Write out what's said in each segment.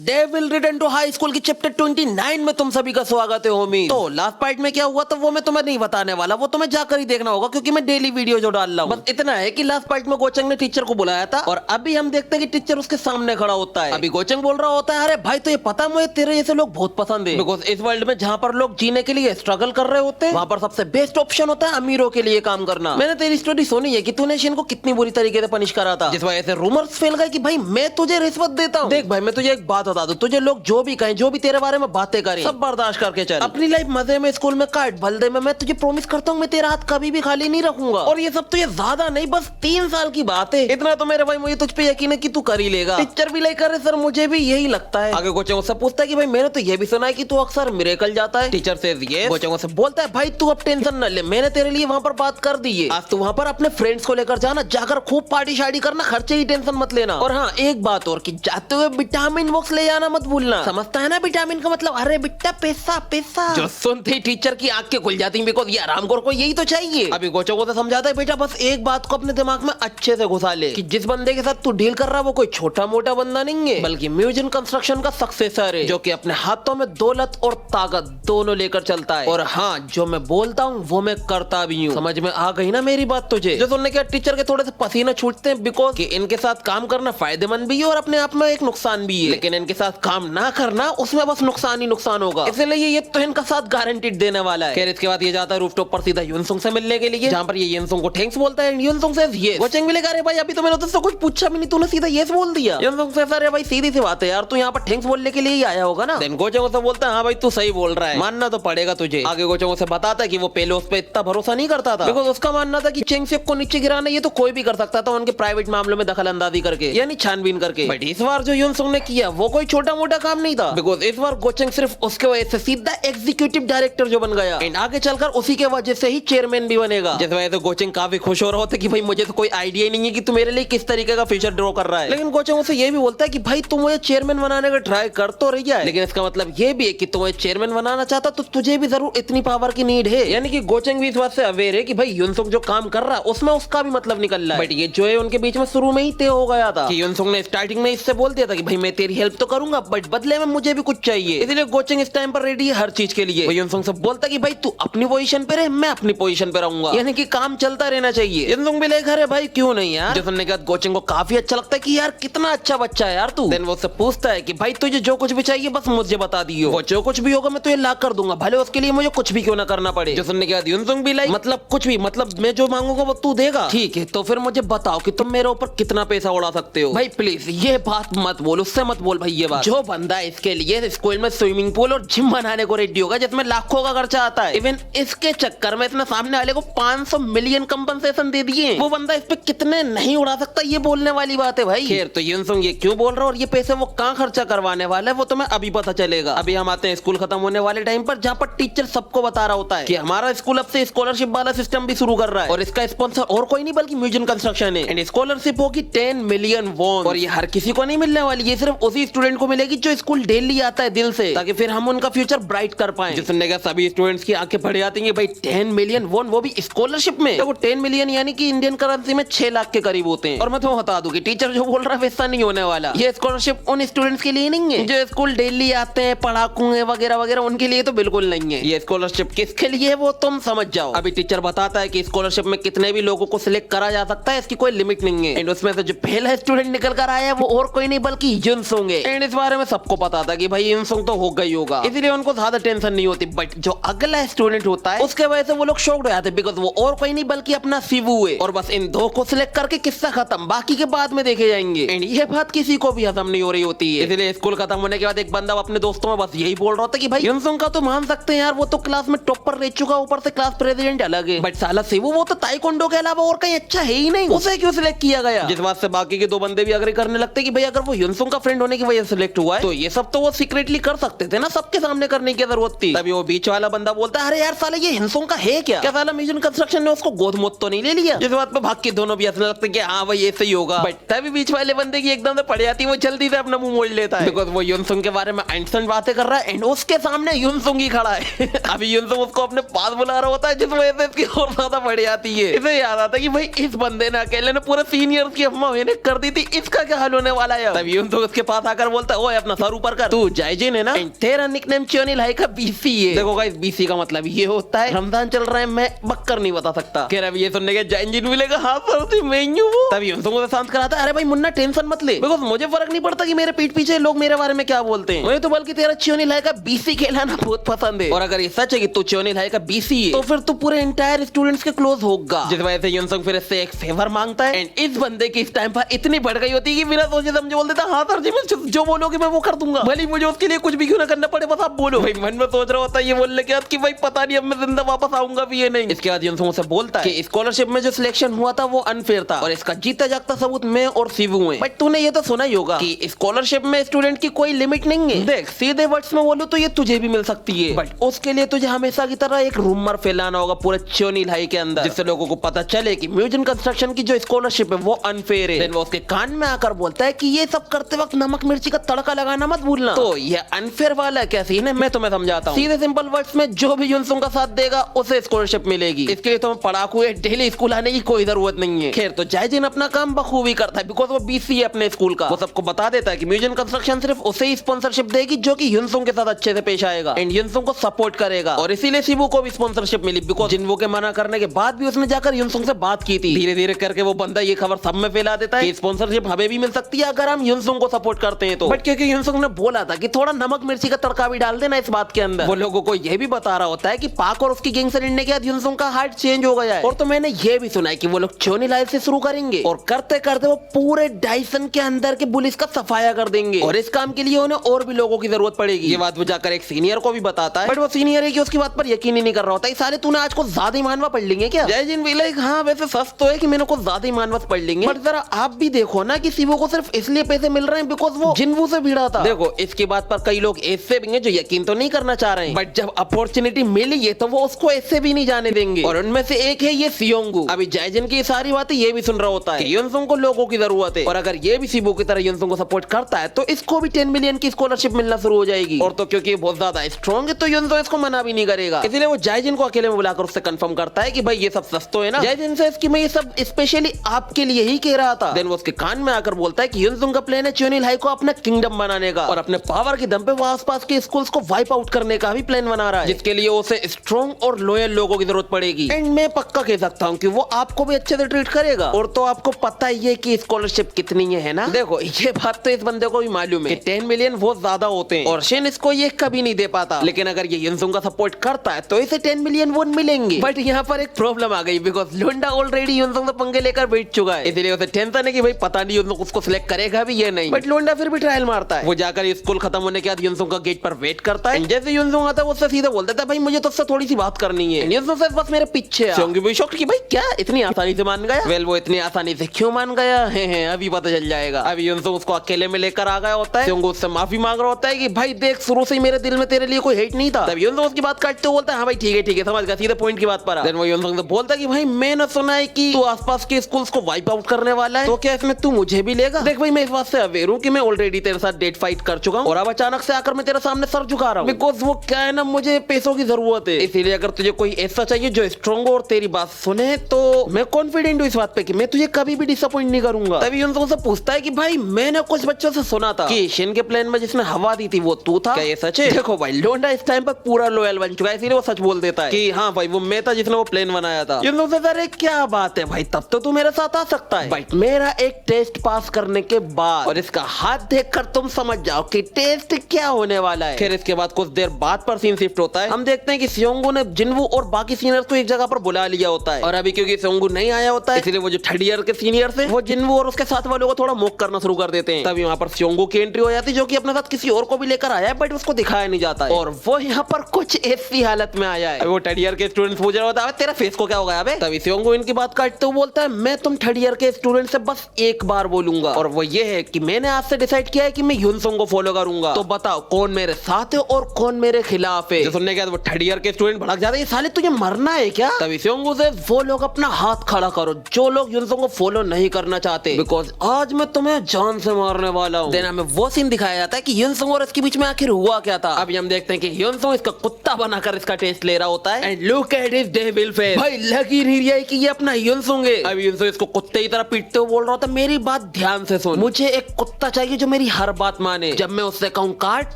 Devil return to high school की chapter 29 में तुम सभी का स्वागत है होमी। तो लास्ट पार्ट में क्या हुआ तो वो मैं तुम्हें नहीं बताने वाला, वो तुम्हें जाकर ही देखना होगा क्योंकि मैं डेली वीडियो जो डाल रहा हूँ। बस इतना है कि लास्ट पार्ट में गोचंग ने टीचर को बुलाया था और अभी हम देखते हैं कि टीचर उसके सामने खड़ा होता है। अभी गोचंग बोल रहा होता है, अरे भाई तो ये पता मुझे तेरे जैसे लोग बहुत पसंद है, बिकॉज इस वर्ल्ड में जहाँ पर लोग जीने के लिए स्ट्रगल कर रहे होते हैं वहाँ पर सबसे बेस्ट ऑप्शन होता है अमीरों के लिए काम करना। मैंने तेरी स्टोरी सुनी है कि तूने शिन को कितनी बुरी तरीके से पनिश करा था, जिस वजह से रूमर्स फैल गए कि भाई मैं तुझे रिश्वत देता हूँ। देख भाई मैं तुझे एक बात बता दूं, तुझे लोग जो भी कहें, जो भी तेरे बारे में बातें करें, सब बर्दाश्त करके चल। अपनी लाइफ मजे में स्कूल में काट भल दे, मैं तुझे प्रॉमिस करता हूँ मैं तेरा हाथ कभी भी खाली नहीं रखूंगा। और ये सब तो ये ज्यादा नहीं, बस 3 साल की बात है, इतना तो मेरे भाई मुझे तुझ पे यकीन है कि तू कर ही लेगा। टीचर भी लाइक करे सर, मुझे भी यही लगता है। आगे कोचिंग से पूछता है कि भाई मैंने तो ये भी सुना है कि तू अक्सर मिरेकल जाता है। टीचर से ये कोचिंग से बोलता है भाई तू अब टेंशन न ले, मैंने तेरे लिए वहाँ पर बात कर दी है। आज तू वहाँ पर अपने फ्रेंड्स को लेकर जाना, जाकर खूब पार्टी शार्टी करना, खर्चे की टेंशन मत लेना। और हाँ एक बात और कि जाते हुए विटामिन बॉक्स ले जाना मत भूलना, समझता है ना विटामिन का मतलब? अरे बेटा पैसा पैसा। जो सुनते ही टीचर की आंखें खुल जाती हैं, बिकॉज़ ये आरामखोर को यही तो चाहिए। अभी गोचो को तो समझाता है बेटा बस एक बात को अपने दिमाग में अच्छे से घुसा ले कि जिस बंदे के साथ तू डील कर रहा है वो कोई छोटा मोटा बंदा नहीं है, बल्कि म्यूजिन कंस्ट्रक्शन का सक्सेसर है, जो कि अपने हाथों में दौलत और ताकत दोनों लेकर चलता है। और हाँ जो मैं बोलता हूँ वो मैं करता भी हूँ। समझ में आ गई ना मेरी बात तुझे? जो सुनने के टीचर के थोड़े से पसीने छूटते हैं, बिकॉज कि इनके साथ काम करना फायदेमंद भी है और अपने आप में एक नुकसान भी है, लेकिन इनके साथ काम ना करना उसमें बस नुकसान ही नुकसान होगा, इसलिए ये तो इनका साथ गारंटीड देने वाला है। खैर इसके बाद ये जाता है रूफटॉप पर सीधा युनसुंग से मिलने के लिए, जहाँ पर ये युनसुंग को थैंक्स बोलता है। युनसुंग से ये गोचेंग भी लेकर, अरे भाई अभी तो मैंने तुझसे कुछ पूछा भी नहीं, तूने सीधा यस बोल दिया। युनसुंग से अरे भाई सीधी सी बात है यार, तू यहाँ पर थैंक्स बोलने के लिए ही आया होगा ना? देन गोचेंग से बोलता है हाँ भाई तू सही बोल रहा है, मानना तो पड़ेगा तुझे। आगे गोचेंग से बताता है कि वो पहले उस पर इतना भरोसा नहीं करता था, बिकॉज उसका मानना था कि चेंगसेक को नीचे गिराना ये तो कोई भी कर सकता था उनके प्राइवेट मामलों में दखल अंदाजी करके, यानी छानबीन करके। बट इस बार जो युनसुंग ने किया वो कोई छोटा मोटा काम नहीं था, बिकॉज इस बार गोचेंग सिर्फ उसके वजह से सीधा एग्जीक्यूटिव डायरेक्टर जो बन गया, एंड आगे चलकर उसी के वजह से ही चेयरमैन भी बनेगा, जिस वजह से गोचेंग काफी खुश हो रहा होता है कि भाई मुझे तो कोई आइडिया नहीं है कि तू मेरे लिए किस तरीके का फ्यूचर ड्रॉ कर रहा है। लेकिन गोचेंग उसे ये भी बोलता है कि भाई तू मुझे चेयरमैन बनाने का ट्राई कर तो रही है, लेकिन इसका मतलब ये भी है कि तू मुझे चेयरमैन बनाना चाहता तो तुझे भी जरूर इतनी पावर की नीड है। यानी कि गोचेंग भी इस बात से अवेयर है कि भाई युनसुंग जो काम कर रहा है उसमें उसका भी मतलब निकल रहा है। बट ये जो है उनके बीच में शुरू में ही तय हो गया था कि युनसुंग ने स्टार्टिंग में इससे बोल दिया था कि भाई मैं तेरी हेल्प तो करूंगा बट बदले में मुझे भी कुछ चाहिए, इसलिए गोचेंग इस टाइम पर रेडी है हर चीज के लिए। युनसुंग से बोलता कि भाई तू अपनी पोजीशन पे रहे, मैं अपनी पोजीशन पे रहूंगा, यानी कि काम चलता रहना चाहिए। युनसुंग भी लेकर अरे भाई क्यों नहीं यार, जो सुनने के बाद गोचेंग को काफी अच्छा लगता है कि यार कितना अच्छा बच्चा है यार तू। देन वो उससे पूछता है कि भाई तुझे जो कुछ भी चाहिए बस मुझे बता दियो, वो जो कुछ भी होगा मैं तुझे ला कर दूंगा, भले उसके लिए मुझे कुछ भी क्यों ना करना पड़े। जो सुनने के बाद युनसुंग भी लाइक मतलब कुछ भी, मतलब मैं जो मांगूंगा वो तू देगा, ठीक है तो फिर मुझे बताओ कि तुम मेरे ऊपर कितना पैसा उड़ा सकते हो। भाई प्लीज ये बात मत बोल, उससे मत बोल भाई ये बात। जो बंदा इसके लिए स्कूल में स्विमिंग पूल और जिम बनाने को रेडी होगा जिसमें लाखों का खर्चा आता है, इवन इसके चक्कर में इसने सामने वाले को 500 मिलियन कंपनसेशन दे दिए, वो बंदा इस पे कितने नहीं उड़ा सकता, ये बोलने वाली बात है भाई। खैर तो युनसुंग ये क्यों बोल रहा है और ये पैसे वो कहाँ खर्चा करवाने वाला है वो तुम्हें अभी पता चलेगा। अभी हम आते हैं स्कूल खत्म होने वाले टाइम पर, जहाँ पर टीचर सबको बता रहा होता है कि हमारा स्कूल अब से स्कॉलरशिप वाला सिस्टम भी शुरू कर रहा है और इसका स्पॉन्सर और कोई नहीं बल्कि म्यूजियम कंस्ट्रक्शन है, एंड स्कॉलरशिप होगी 10 मिलियन वॉन, और ये हर किसी को नहीं मिलने वाली, ये सिर्फ उसी स्टूडेंट को मिलेगी जो स्कूल डेली आता है दिल से, ताकि फिर हम उनका फ्यूचर ब्राइट कर पाए। जो सुनने का सभी स्टूडेंट्स की आंखें भर जाती हैं भाई 10 मिलियन वॉन, वो भी स्कॉलरशिप में। देखो 10 मिलियन यानी कि इंडियन करेंसी में 6 लाख के करीब होते हैं, और मैं तो बता दूं कि टीचर जो बोल रहा है वैसा नहीं होने वाला, ये स्कॉलरशिप उन स्टूडेंट्स के लिए नहीं है जो स्कूल डेली आते हैं, पढ़ाकू है वगैरह वगैरह, उनके लिए तो बिल्कुल नहीं है। ये स्कॉलरशिप किसके लिए है वो तुम समझ जाओ। अभी टीचर बताता है कि स्कॉलरशिप में कितने भी लोगों को सिलेक्ट करा जा सकता है, इसकी कोई लिमिट नहीं है, एंड उसमें से जो पहला स्टूडेंट निकल कर आया है वो और कोई नहीं बल्कि युनसुंग है, एंड इस बारे में सबको पता था कि भाई युनसुंग तो हो गई होगा, इसलिए उनको ज्यादा टेंशन नहीं होती। बट जो अगला स्टूडेंट होता है उसके वजह से वो लोग शॉक्ड हो जाते हैं, बिकॉज वो और कोई नहीं बल्कि अपना शिवू है, और बस इन दो को सिलेक्ट करके किस्सा खत्म, बाकी के बाद में देखे जाएंगे, एंड ये बात किसी को भी हजम नहीं हो रही होती है। इसलिए स्कूल खत्म होने के बाद एक बंदा अपने दोस्तों में बस यही बोल रहा होता है कि भाई युनसुंग का तो मान सकते हैं यार, वो तो क्लास में टॉपर रह चुका, ऊपर से क्लास प्रेसिडेंट अलग है, बट साला शिवू वो तो ताइक्वांडो के अलावा और कहीं अच्छा है ही नहीं, उसे क्यों सिलेक्ट किया गया? जिस बात से बाकी के दो बंदे भी अग्री करने लगते कि भाई अगर वो युनसुंग का फ्रेंड होने की वजह से सिलेक्ट हुआ है तो ये सब तो वो सीक्रेटली कर सकते थे ना, सबके सामने करने की जरूरत थी। तभी वो बीच वाला बंदा बोलता है अरे यार साले ये युनसुंग का है क्या साला म्यूजियम कंस्ट्रक्शन ने उसको गोद मोद तो नहीं ले लिया? जिस बात पे भाग के दोनों भी हंसने लगते कि हाँ भाई ऐसे ही होगा, बट तभी बीच वाले बंदे की एकदम से पड़ जाती है, वो जल्दी से अपना मुंह मोड़ लेता है, बिकॉज वो युनसुंग के बारे में आइंस्टाइन बातें कर रहा है एंड उसके सामने युनसुंग ही खड़ा है। अभी युनसुंग उसको अपने पास बुला रहा होता है, जिस वजह से इसकी और ज्यादा बढ़ जाती है। इसे याद आता है कि भाई इस बंदे ने अकेले ने पूरे सीनियर्स की अफवाह मैंने कर दी थी, इसका क्या हाल होने वाला है? तभी युनसुंग उसके पास आकर बोलता है ओए अपना सर ऊपर कर, तू जायजिन है ना, तेरा निकनेम च्योनिल हाई का बीसी है। देखो गाइस बीसी का मतलब ये होता है रमजान चल रहा है मैं बक्कर नहीं बता सकता। कह रहा ये सुनने के जायजिन मिलेगा, हाँ सर मैं ही हूँ। तभी युनसुंग को शांत कराता है, अरे भाई मुन्ना टेंशन मत ले, बिकॉज़ मुझे फर्क नहीं पड़ता कि मेरे पीठ पीछे लोग मेरे बारे में क्या बोलते हैं, मुझे तो बल्कि तेरा च्योनिल हाई का बीसी कहलाना बहुत पसंद है। और अगर ये सच है कि तू च्योनिल हाई का बीसी है तो फिर तू पूरे एंटायर स्टूडेंट्स के क्लोज होगा। जिस वजह से युनसुंग फिर इससे एक फेवर मांगता है एंड इस बंदे की इस टाइम पर इतनी बढ़ गई होती है कि बिना सोचे समझे बोल देता हाँ सर जी मैं जो बोलोगे मैं वो कर दूंगा, भले मुझे उसके लिए कुछ भी क्यों ना करना पड़े, बस आप बोलो। भाई मन में सोच रहा होता है ये बोलने के बाद कि भाई पता नहीं अब मैं जिंदा वापस आऊंगा भी ये नहीं। इसके बाद युनसुंग से बोलता है कि स्कॉलरशिप में जो सिलेक्शन हुआ था वो अनफेयर था और इसका जीता जागता सबूत मैं और शिवू हैं। बट तूने ये तो सुना ही होगा कि स्कॉलरशिप में स्टूडेंट की कोई लिमिट नहीं है। देख सीधे वर्ड्स में बोलूं तो ये तुझे भी मिल सकती है, बट उसके लिए तुझे हमेशा की तरह एक रूमर फैलाना होगा पूरे च्योनिल हाई के अंदर, जिससे लोगों को पता चले कि म्यूजियम कंस्ट्रक्शन की जो स्कॉलरशिप है वो अनफेयर है। देन वो उसके कान में आकर बोलता है कि ये सब करते वक्त नमक मिर्ची का तड़का लगाना मत भूलना। तो ये अनफेयर वाला क्या सीन है मैं तुम्हें समझाता हूँ। सीधे सिंपल वर्ड्स में जो भी युनसुंग का साथ देगा उसे स्कॉलरशिप मिलेगी। इसके लिए तुम्हें पढ़ाकू डेली स्कूल आने की कोई जरूरत नहीं है। खैर तो जायजिन अपना काम बखूबी करता है बिकॉज वो बीसी है अपने स्कूल का। वो सबको बता देता है कि म्यूजियम कंस्ट्रक्शन सिर्फ उसे ही स्पॉन्सरशिप देगी जो कि युनसुंग के साथ अच्छे से पेश आएगा एंड युनसुंग को सपोर्ट करेगा। और इसीलिए शिवू को भी स्पॉन्सरशिप मिली बिकॉज जिन्वो के मना करने के बाद भी उसने जाकर युनसुंग से बात की थी। धीरे धीरे करके वो बंदा ये खबर सब में फैला देता है कि स्पॉन्सरशिप हमें भी मिल सकती है अगर हम युनसुंग को सपोर्ट करते हैं तो। बट क्योंकि युनसुंग ने बोला था कि थोड़ा नमक मिर्ची का तड़का भी डाल देना इस बात के अंदर, वो लोगों को यह भी बता रहा होता है कि पाक और उसकी गैंग से लड़ने के बाद युनसुंग का हार्ट चेंज हो गया है। और तो मैंने ये भी सुना है कि वो लोग च्योनिल हाई से शुरू करेंगे और करते करते वो पूरे डाइसन के अंदर के पुलिस का सफाया कर देंगे और इस काम के लिए उन्हें और भी लोगों की जरूरत पड़ेगी। ये बात वो जाकर एक सीनियर को भी बताता है बट वो सीनियर है कि उसकी बात पर यकीन ही नहीं कर रहा होता। साले तूने आज को ज्यादा ही मानवा पढ़ लेंगे क्या? जयजिन भी लाइक हाँ वैसे सच तो है कि मैंने को ज्यादा ही मानवा पढ़ लेंगे बट जरा आप भी देखो ना कि शिवू को सिर्फ इसलिए पैसे मिल रहे हैं बिकॉज वो जिन्वू से भिड़ा था। देखो इसकी बात पर कई लोग ऐसे भी हैं जो यकीन तो नहीं करना चाह रहे हैं बट जब अपॉर्चुनिटी मिली है तो वो उसको ऐसे भी नहीं जाने देंगे और उनमें से एक है ये सियोंगू। अभी जयजिन की सारी बातें ये भी सुन रहा होता है कि युनसुंग को लोगों की जरूरत है और अगर ये भी शिवू की तरह युनसुंग को सपोर्ट करता है तो इसको भी 10 मिलियन की स्कॉलरशिप मिलना शुरू हो जाएगी। और तो क्योंकि बहुत ज्यादा स्ट्रॉन्ग है तो युनसुंग इसको मना भी नहीं करेगा, इसलिए वो जयजिन को अकेले में बुलाकर उससे कंफर्म करता है कि भाई ये सब सस्तो है ना। जयजिन से इसकी मैं ये सब स्पेशली आपके लिए ही कह रहा था। देन वो उसके कान में आकर बोलता है कि युनसुंग का प्लान है च्योनिल हाई को अपना किंगडम बनाने का और अपने पावर के दम पे वो आसपास के स्कूल्स को वाइप आउट करने का भी प्लान बना रहा है जिसके लिए उसे स्ट्रॉन्ग और लॉयल लोगों की जरूरत पड़ेगी। एंड मैं पक्का कह सकता हूँ कि वो आपको भी अच्छे से ट्रीट करेगा। और तो आपको पता ही है कि स्कॉलरशिप कितनी है ना। देखो ये बात तो इस बंदे को भी मालूम है कि 10 मिलियन बहुत ज्यादा होते हैं और शिन इसको ये कभी नहीं दे पाता, लेकिन अगर ये युनसुंग का सपोर्ट करता है तो इसे 10 मिलियन वो मिलेंगे। बट यहाँ पर एक प्रॉब्लम आ गई बिकॉज लोंडा ऑलरेडी युनसुंग से पंगे लेकर बैठ चुका है, इसलिए उसे टेंशन है कि भाई पता नहीं युनसुंग उसको सिलेक्ट करेगा भी ये नहीं। बट लोंडा फिर भी ट्रायल मारता है। वो जाकर स्कूल खत्म होने के बाद युनसुंग का गेट पर वेट करता है। जैसे युनसुंग आता है वो उससे सीधे बोल देता है भाई मुझे तो उससे थोड़ी सी बात करनी है। युनसुंग से बस मेरे पीछे आ। सियोंगी भी शॉक्ड कि भाई क्या इतनी आसानी से मान गया? वेल वो इतनी आसानी से क्यों मान गया है अभी पता चल जाएगा। अभी युनसुंग उसको अकेले में लेकर आ गया होता है। सियोंगी उससे माफी मांग रहा होता है कि भाई देख शुरू से ही मेरे दिल में तेरे लिए कोई हेट नहीं था। तब युनसुंग उसकी बात काटते हुए बोलता है हाँ भाई ठीक है समझ गया, सीधे पॉइंट की बात पर आ। देन वो युनसुंग से बोलता है कि भाई मैंने सुना है कि तू आसपास के स्कूल्स को वाइप आउट करने वाला है, तो क्या इसमें तू मुझे भी लेगा? देख भाई मैं इस बात से अवेयर हूँ कि मैं ऑलरेडी तेरे साथ डेट फाइट कर चुका हूँ और अब अचानक से आकर मैं तेरे सामने सर झुका रहा हूँ बिकॉज वो क्या है ना मुझे पैसों की जरूरत है। इसीलिए अगर तुझे कोई ऐसा चाहिए जो स्ट्रॉन्ग हो और तेरी बात सुने तो मैं कॉन्फिडेंट हूँ इस बात पे कि मैं तुझे कभी भी डिसअपॉइंट नहीं करूंगा। तभी युनसुंग से पूछता है कि भाई मैंने कुछ बच्चों से सुना था कि शिन के प्लान में जिसने हवा दी थी वो तू था, क्या ये सच है? देखो भाई लोंडा इस टाइम पर पूरा लॉयल बन चुका है इसीलिए वो सच बोल देता है कि हाँ भाई वो मैं था जिसने वो प्लान बनाया था। युनसुंग से अरे क्या बात है भाई तब तो तू मेरे साथ आ सकता है भाई मेरा एक टेस्ट पास करने के बाद और इसका हाथ देखकर तुम समझ जाओ कि टेस्ट क्या होने वाला है। फिर इसके बाद कुछ देर बाद पर सीन शिफ्ट होता है। हम देखते हैं कि सियोंगू ने जिन्वू और बाकी सीनियर्स को एक जगह पर बुला लिया होता है और अभी क्योंकि सियोंगू नहीं आया होता है इसलिए वो जो थर्ड ईयर के सीनियर्स हैं वो जिन्वू और उसके साथ वालों को थोड़ा मोक करना शुरू कर देते हैं। तभी वहाँ पर सियोंगू की एंट्री हो जाती है जो कि अपने साथ किसी और को भी लेकर आया है बट उसको दिखाया नहीं जाता है और वो यहाँ पर कुछ ऐसी हालत में आया है। वो थर्ड ईयर के स्टूडेंट्स पूछ रहे होता है तेरा फेस को क्या हो गया बे? तभी सियोंगू इनकी बात काटते हुए बोलता है मैं तुम थर्ड ईयर के स्टूडेंट से बस एक बार बोलूंगा और वो ये है कि मैंने आज से डिसाइड किया है कि मैं युनसुंग को फॉलो करूंगा, तो बताओ कौन मेरे साथ है और कौन मेरे खिलाफ है। सुनने के बाद वो थर्ड ईयर के स्टूडेंट भड़क जाते हैं साले तुझे मरना है क्या? तभी सियोंगू से वो लोग अपना हाथ खड़ा करो जो लोग युनसुंग को फॉलो नहीं करना चाहते बिकॉज आज मैं तुम्हें जान से मारने वाला हूँ। देन हमें वो सीन दिखाया जाता है कि युनसुंग और इसके बीच में आखिर हुआ क्या था। अभी हम देखते हैं कि युनसुंग इसका कुत्ता बनाकर इसका टेस्ट ले रहा होता है and look at his devil face. भाई लगी नहीं रही है कि ये अपना युनसुंग है। अभी युनसुंग इसको कुत्ते की तरह पीटते हुए बोल रहा होता है मेरी बात ध्यान से सुन, मुझे एक कुत्ता चाहिए जो मेरी मेरी हर बात माने, जब मैं उससे कहूँ काट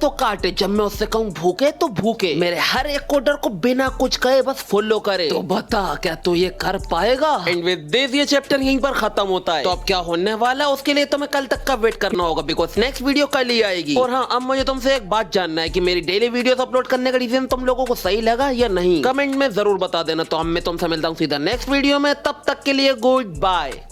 तो काटे, जब मैं उससे कहूँ भूखे तो भूखे, मेरे हर एक ऑर्डर को बिना कुछ कहे बस फॉलो करे। तो बता क्या तू ये कर पाएगा? एंड विद दिस ये चैप्टर यहीं पर खत्म होता है। तो अब क्या होने वाला है उसके लिए तो मैं कल तक का वेट करना होगा, बिकॉज नेक्स्ट वीडियो कल ही आएगी। और हाँ, अब मुझे तुमसे एक बात जानना है कि मेरी डेली वीडियोस अपलोड करने का रीजन तुम लोगों को सही लगा या नहीं, कमेंट में जरूर बता देना। तो हम मैं तुमसे मिलता हूँ सीधा नेक्स्ट वीडियो में, तब तक के लिए गुड बाय।